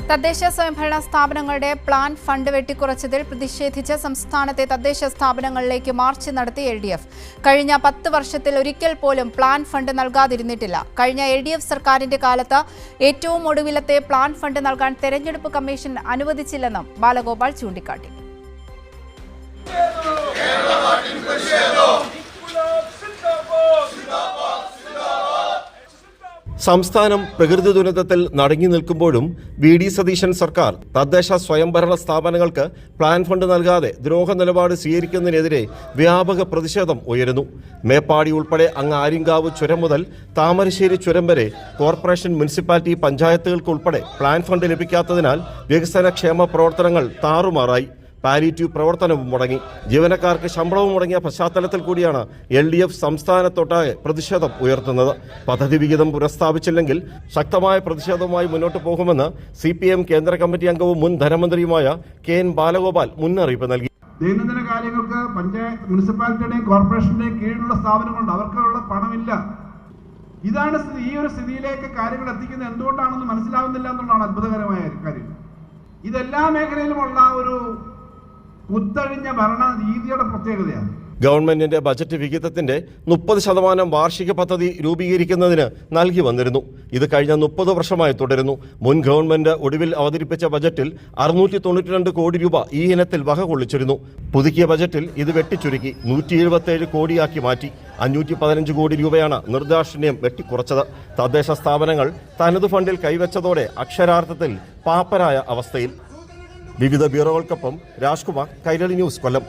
തദ്ദേശ സ്വയംഭരണ സ്ഥാപനങ്ങളുടെ പ്ലാൻ ഫണ്ട് വെട്ടിക്കുറച്ചതിൽ പ്രതിഷേധിച്ച് സംസ്ഥാനത്തെ തദ്ദേശ സ്ഥാപനങ്ങളിലേക്ക് മാർച്ച് നടത്തി LDF. കഴിഞ്ഞ 10 വർഷത്തിൽ ഒരിക്കൽ പോലും പ്ലാൻ ഫണ്ട് നൽകാതിരുന്നിട്ടില്ല. കഴിഞ്ഞ LDF സർക്കാരിന്റെ കാലത്ത് ഏറ്റവും ഒടുവിലത്തെ പ്ലാൻ ഫണ്ട് നൽകാൻ തെരഞ്ഞെടുപ്പ് കമ്മീഷൻ അനുവദിച്ചില്ലെന്നും ബാലഗോപാൽ ചൂണ്ടിക്കാട്ടി. സംസ്ഥാനം പ്രകൃതി ദുരന്തത്തിൽ നടുങ്ങി നിൽക്കുമ്പോഴും VD സതീശൻ സർക്കാർ തദ്ദേശ സ്വയംഭരണ സ്ഥാപനങ്ങൾക്ക് പ്ലാൻ ഫണ്ട് നൽകാതെ ദ്രോഹ നിലപാട് സ്വീകരിക്കുന്നതിനെതിരെ വ്യാപക പ്രതിഷേധം ഉയരുന്നു. മേപ്പാടി ഉൾപ്പെടെ അങ്ങ് ആര്യങ്കാവ് ചുരം മുതൽ താമരശ്ശേരി ചുരം വരെ കോർപ്പറേഷൻ, മുനിസിപ്പാലിറ്റി, പഞ്ചായത്തുകൾക്കുൾപ്പെടെ പ്ലാൻ ഫണ്ട് ലഭിക്കാത്തതിനാൽ വികസന ക്ഷേമ പ്രവർത്തനങ്ങൾ താറുമാറായി. പാലിയേറ്റീവ് പ്രവർത്തനവും മുടങ്ങി. ജീവനക്കാർക്ക് ശമ്പളവും മുടങ്ങിയ പശ്ചാത്തലത്തിൽ കൂടിയാണ് LDF സംസ്ഥാനത്തൊട്ടാകെ പ്രതിഷേധം ഉയർത്തുന്നത്. പദ്ധതി വിഹിതം പുനഃസ്ഥാപിച്ചില്ലെങ്കിൽ ശക്തമായ പ്രതിഷേധവുമായി മുന്നോട്ട് പോകുമെന്ന് CPM കേന്ദ്ര കമ്മിറ്റി അംഗവും മുൻ ധനമന്ത്രിയുമായ KN ബാലഗോപാൽ മുന്നറിയിപ്പ് നൽകി. ദൈനംദിന കാര്യങ്ങൾക്ക് പഞ്ചായത്ത്, മുനിസിപ്പാലിറ്റിയുടെയും കോർപ്പറേഷന്റെയും കീഴിലുള്ള സ്ഥാപനങ്ങളുണ്ട്, അവർക്കുള്ള പണമില്ല. ഇതാണ് സ്ഥിതി. ഈ ഒരു സ്ഥിതിയിലേക്ക് കാര്യങ്ങൾ എത്തിക്കുന്നത് എന്തുകൊണ്ടാണെന്ന് മനസ്സിലാവുന്നില്ല എന്നുള്ളതാണ് അത്ഭുതകരമായ കാര്യം. ഇതെല്ലാ മേഖലയിലുമുള്ള ഒരു കുത്തഴിഞ്ഞ ഭരണ രീതിയുടെ പ്രത്യേകതയാണ്. ഗവൺമെന്റിന്റെ ബജറ്റ് വിഹിതത്തിന്റെ 30% വാർഷിക പദ്ധതി രൂപീകരിക്കുന്നതിന് നൽകി വന്നിരുന്നു. ഇത് കഴിഞ്ഞ 30 വർഷമായി തുടരുന്നു. മുൻ ഗവൺമെന്റ് ഒടുവിൽ അവതരിപ്പിച്ച ബജറ്റിൽ 692 കോടി രൂപ ഈ ഇനത്തിൽ വകകൊള്ളിച്ചിരുന്നു. പുതുക്കിയ ബജറ്റിൽ ഇത് വെട്ടിച്ചുരുക്കി 177 കോടിയാക്കി മാറ്റി. 515 കോടി രൂപയാണ് നിർദാക്ഷിണ്യം വെട്ടിക്കുറച്ചത്. തദ്ദേശ സ്ഥാപനങ്ങൾ തനതു ഫണ്ടിൽ കൈവച്ചതോടെ അക്ഷരാർത്ഥത്തിൽ പാപ്പരായ അവസ്ഥയിൽ. വിവിധ ബ്യൂറോകൾക്കൊപ്പം രാജ്കുമാർ, കൈരളി ന്യൂസ്, കൊല്ലം.